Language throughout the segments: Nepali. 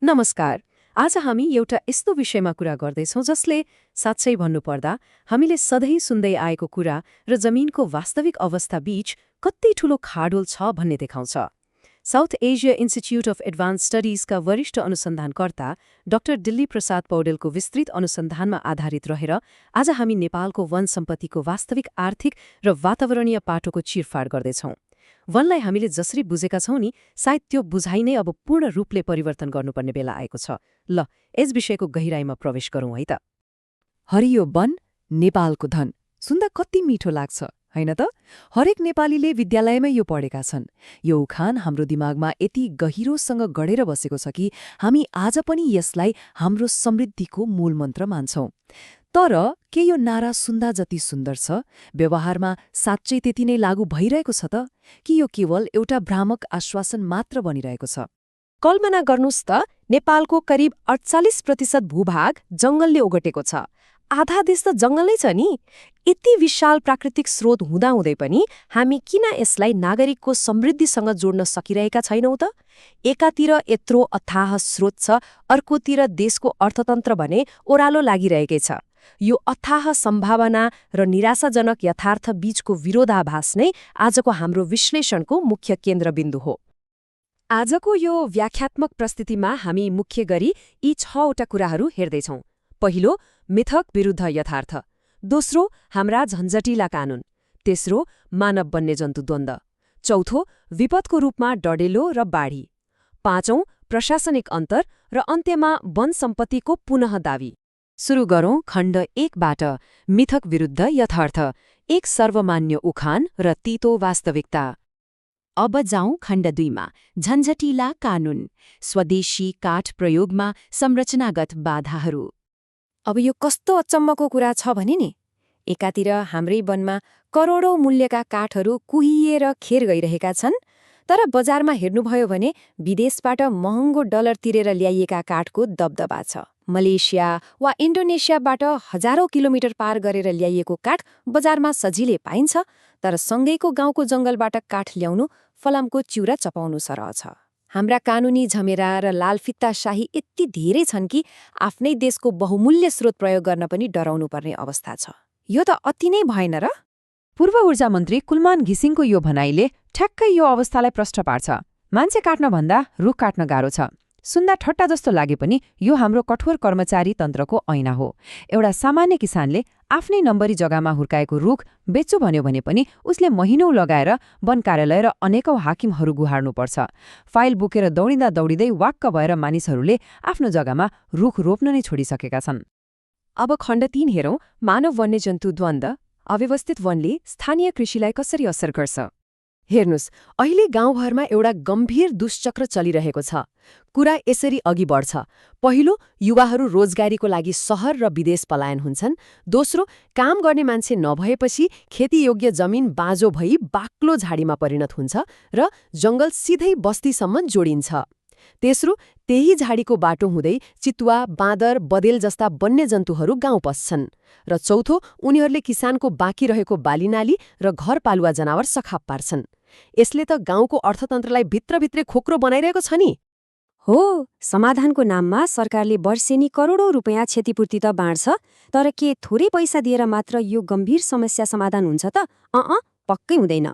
नमस्कार। आज हामी एउटा यस्तो विषयमा कुरा गर्दैछौँ जसले साँच्चै भन्नुपर्दा हामीले सधैँ सुन्दै आएको कुरा र जमिनको वास्तविक अवस्था बीच कति ठूलो खाडोल छ भन्ने देखाउँछ। South Asia Institute of Advanced स्टडिजका वरिष्ठ अनुसन्धानकर्ता डाक्टर दिल्ली प्रसाद पौडेलको विस्तृत अनुसन्धानमा आधारित रहेर आज हामी नेपालको वन सम्पत्तिको वास्तविक आर्थिक र वातावरणीय पाटोको चिरफाड गर्दैछौँ। वनलाई हामीले जसरी बुझेका छौं नि, सायद त्यो बुझाइ नै अब पूर्ण रूपले परिवर्तन गर्नुपर्ने बेला आएको छ। ल, यस विषयको गहिराईमा प्रवेश गरौँ है त। हरियो वन, नेपालको धन सुन्दा कति मिठो लाग्छ, होइन त? हरेक नेपालीले विद्यालयमै यो पढेका छन्। यो उखान हाम्रो दिमागमा यति गहिरोसँग गढेर बसेको छ कि हामी आज पनि यसलाई हाम्रो समृद्धिको मूलमन्त्र मान्छौं। तर के यो नारा सुन्दा जति सुन्दर छ, व्यवहारमा साँच्चै त्यति नै लागू भइरहेको छ त? कि यो केवल एउटा भ्रामक आश्वासन मात्र बनिरहेको छ? कल्पना गर्नुस् त, नेपालको करिब 48% भूभाग जंगलले ओगटेको छ। आधा देश त जंगलै छ नि। यति विशाल प्राकृतिक स्रोत हुँदाहुँदै पनि हामी किन यसलाई नागरिकको समृद्धिसँग जोड्न सकिरहेका छैनौं त? एकातिर यत्रो अथाह स्रोत छ, अर्कोतिर देशको अर्थतन्त्र भने ओह्रालो लागिरहेकै छ। यो अथाह सम्भावना र निराशाजनक यथार्थ बीचको विरोधाभास नै आजको हाम्रो विश्लेषणको मुख्य केन्द्रबिन्दु हो। आजको यो व्याख्यात्मक प्रस्तुतिमा हामी मुख्य गरी यी 6वटा कुराहरू हेर्दैछौँ। पहिलो, मिथक विरुद्ध यथार्थ। दोस्रो, हाम्रा झन्झटिला कानून। तेस्रो, मानव वन्यजन्तु द्वन्द्व। चौथो, विपदको रूपमा डढेलो र बाढी। पाँचौं, प्रशासनिक अन्तर र अन्त्यमा वन सम्पत्तिको पुनः दावी। सुरु गरौं खण्ड 1बाट, मिथक विरुद्ध यथार्थ, एक सर्वमान्य उखान र तीतो वास्तविकता। अब जाउँ खण्ड 2मा, झन्झटिला कानून, स्वदेशी काठ प्रयोगमा संरचनागत बाधाहरू। अब यो कस्तो अचम्मको कुरा छ भने नि, एकातिर हाम्रै वनमा करोडौं मूल्यका काठहरू कुहिएर खेर गइरहेका छन्, तर बजारमा हेर्नुभयो भने विदेशबाट महँगो डलर तिरेर ल्याइएका काठको दबदबा छ। मलेसिया वा इन्डोनेसियाबाट हजारौं किलोमिटर पार गरेर ल्याइएको काठ बजारमा सजिलै पाइन्छ, तर सँगैको गाउँको जंगलबाट काठ ल्याउनु फलामको चिउरा चपाउनु सरह छ। हाम्रा कानूनी झमेरा र लालफित्ता शाही यति धेरै छन् कि आफ्नै देशको बहुमूल्य स्रोत प्रयोग गर्न पनि डराउनु पर्ने अवस्था छ। यो त अति नै भएन र? पूर्व ऊर्जा मन्त्री कुलमान घिसिङको यो भनाइले ठ्याक्कै यो अवस्थालाई प्रश्न पार्छ। मान्छे काट्न भन्दा रुख काट्न गाह्रो छ। सुन्दा ठट्टा जस्तो लागे पनि यो हाम्रो कठोर कर्मचारी तन्त्रको ऐना हो। एउटा सामान्य किसानले आफ्नै नम्बरी जग्गामा हुर्काएको रुख बेच्छु भन्यो भने पनि उसले महिनौं लगाएर वन कार्यालय र अनेकौं हाकिमहरू गुहार्नुपर्छ। फाइल बोकेर दौडिँदा दौडिँदै वाक्क भएर मानिसहरूले आफ्नो जग्गामा रुख रोप्न नै छोडिसकेका छन्। अब खण्ड 3 हेरौं, मानव वन्यजन्तु द्वन्द्व, अव्यवस्थित वनले स्थानीय कृषिलाई कसरी असर गर्छ। हेर्नुस्, अहिले गाउँभरमा एउटा गम्भीर दुष्चक्र चलिरहेको छ। कुरा यसरी अघि बढ्छ। पहिलो, युवाहरू रोजगारीको लागि सहर र विदेश पलायन हुन्छन्। दोस्रो, काम गर्ने मान्छे नभएपछि खेतीयोग्य जमिन बाँझो भई बाक्लो झाडीमा परिणत हुन्छ र जंगल सिधै बस्तीसम्म जोडिन्छ। तेस्रो, त्यही झाडीको बाटो हुँदै चितुवा, बाँदर, बदेल जस्ता वन्यजन्तुहरू गाउँ पस्छन्। र चौथो, उनीहरूले किसानको बाँकी रहेको बालीनाली र घरपालुवा जनावर सखाप पार्छन्। यसले त गाउँको अर्थतन्त्रलाई भित्रभित्रै खोक्रो बनाइरहेको छ नि। हो, समाधानको नाममा सरकारले वर्षेनी करोडौं रुपियाँ क्षतिपूर्ति त बाँड्छ, तर के थोरै पैसा दिएर मात्र यो गम्भीर समस्या समाधान हुन्छ त? पक्कै हुँदैन।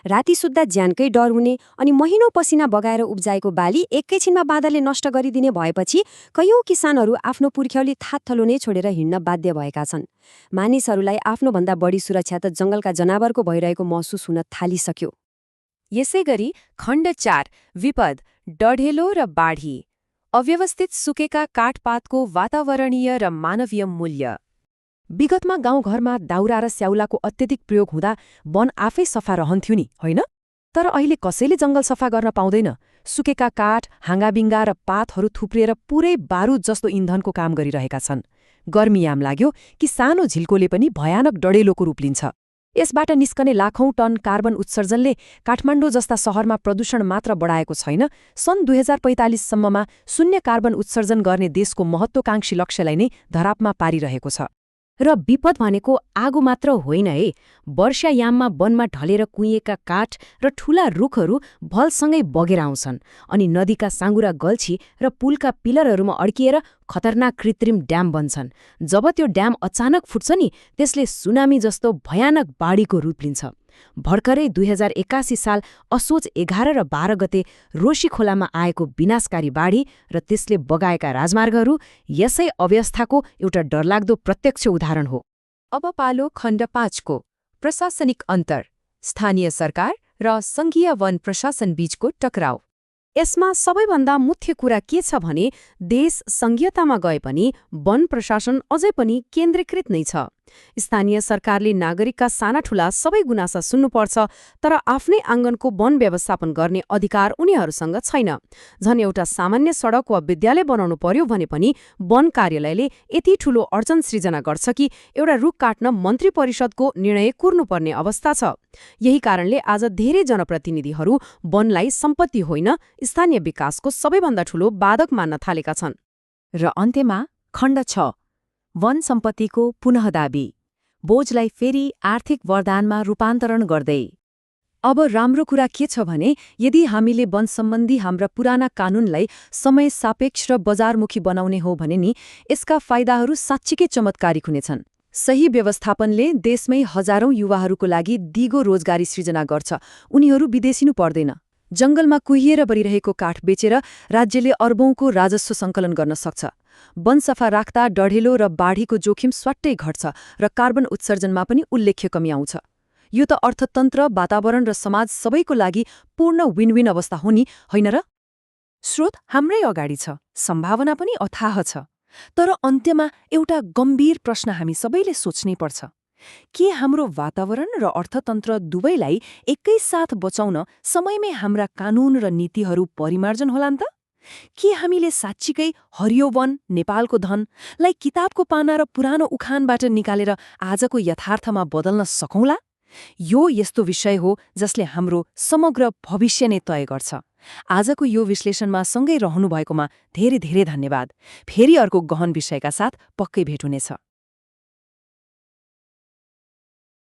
राति सुत्दा ज्यानकै डर हुने अनि महिनौं पसिना बगाएर उब्जाएको बाली एकैछिनमा बाँदरले नष्ट गरिदिने भएपछि कयौं किसानहरू आफ्नो पुर्ख्यौली थातथलो नै छोडेर हिँड्न बाध्य भएका छन्। मानिसहरूलाई आफ्नोभन्दा बढी सुरक्षा त जंगलका जनावरको भइरहेको महसुस हुन थालिसक्यो। यसैगरी खण्ड 4, विपद, डढेलो र बाढी, अव्यवस्थित सुकेका काठपातको वातावरणीय र मानवीय मूल्य। विगतमा गाउँघरमा दाउरा र स्याउलाको अत्यधिक प्रयोग हुँदा वन आफै सफा रहन्थ्यो नि, होइन? तर अहिले कसैले जंगल सफा गर्न पाउँदैन। सुकेका काठ, हाँगाबिङ्गा र पातहरू थुप्रिएर पुरै बारुद जस्तो इन्धनको काम गरिरहेका छन्। गर्मीयाम लाग्यो कि सानो झिल्कोले पनि भयानक डढेलोको रूप लिन्छ। यसबाट निस्कने लाखौं टन कार्बन उत्सर्जनले काठमाडौँ जस्ता शहरमा प्रदूषण मात्र बढाएको छैन, सन् 2045 सम्ममा शून्य कार्बन उत्सर्जन गर्ने देशको महत्त्वाकांक्षी लक्ष्यलाई नै धरापमा पारिरहेको छ। र विपद भनेको आगो मात्र होइन है, वर्षायाममा वनमा ढलेर कुइएका काठ र ठूला रुखहरू भलसँगै बगेर आउँछन् अनि नदीका साँगुरा गल्छी र पुलका पिलरहरूमा अड्किएर खतरनाक कृत्रिम ड्याम बन्छन्। जब त्यो ड्याम अचानक फुट्छ नि, त्यसले सुनामी जस्तो भयानक बाढीको रूप लिन्छ। भर्खरै 2081 साल असोज 11 र 12 गते रोशी खोलामा आएको विनाशकारी बाढी र त्यसले बगाएका राजमार्गहरू यसै अव्यवस्थाको एउटा डरलाग्दो प्रत्यक्ष उदाहरण हो। अब पालो खण्ड 5 को प्रशासनिक अन्तर, स्थानीय सरकार र सङ्घीय वन प्रशासन बीचको टकराव। यसमा सबैभन्दा मुख्य कुरा के छ भने देश संघीयतामा गए पनि वन प्रशासन अझै पनि केन्द्रीकृत नै छ। स्थानीय सरकारले नागरिकका साना ठूला सबै गुनासा सुन्नुपर्छ, तर आफ्नै आँगनको वन व्यवस्थापन गर्ने अधिकार उनीहरूसँग छैन। झन् एउटा सामान्य सडक वा विद्यालय बनाउनु पर्यो भने पनि वन कार्यालयले यति ठूलो अडचन सृजना गर्छ कि एउटा रुख काट्न मन्त्री परिषदको निर्णय कुर्नुपर्ने अवस्था छ। यही कारणले आज धेरै जनप्रतिनिधिहरू वनलाई सम्पत्ति होइन, स्थानीय विकासको सबैभन्दा ठूलो बाधक मान्न थालेका छन्। र अन्त्यमा खण्ड 6 वन सम्पत्तिको पुनः दाबी, बोझलाई फेरि आर्थिक वरदानमा रूपान्तरण गर्दै। अब राम्रो कुरा के छ भने यदि हामीले वन सम्बन्धी हाम्रा पुराना कानूनलाई समय सापेक्ष र बजारमुखी बनाउने हो भने नि यसका फाइदाहरू साँच्चीकै चमत्कारिक हुनेछन्। सही व्यवस्थापनले देशमै हजारौं युवाहरूको लागि दिगो रोजगारी सृजना गर्छ। उनीहरू विदेशिनु पर्दैन। जंगलमा कुहिएर बढिरहेको काठ बेचेर राज्यले अर्बौंको राजस्व सङ्कलन गर्न सक्छ। वन सफा राख्दा डढेलो र बाढीको जोखिम स्वाट्टै घट्छ र कार्बन उत्सर्जनमा पनि उल्लेख्य कमी आउँछ। यो त अर्थतन्त्र, वातावरण र समाज सबैको लागि पूर्ण विन-विन अवस्था हो नि, होइन र? स्रोत हाम्रै अगाडि छ, सम्भावना पनि अथाह छ। तर अन्त्यमा एउटा गम्भीर प्रश्न हामी सबैले सोच्नै पर्छ। के हाम्रो वातावरण र अर्थतन्त्र दुवैलाई एकैसाथ बचाउन समयमै हाम्रा कानून र नीतिहरू परिमार्जन होलान् त? के हामीले साँच्चीकै हरियो वन, नेपालको धनलाई किताबको पाना र पुरानो उखानबाट निकालेर आजको यथार्थमा बदल्न सकौँला? यो यस्तो विषय हो जसले हाम्रो समग्र भविष्य नै तय गर्छ। आजको यो विश्लेषणमा सँगै रहनुभएकोमा धेरै धेरै धन्यवाद। फेरि अर्को गहन विषयका साथ पक्कै भेट हुनेछ।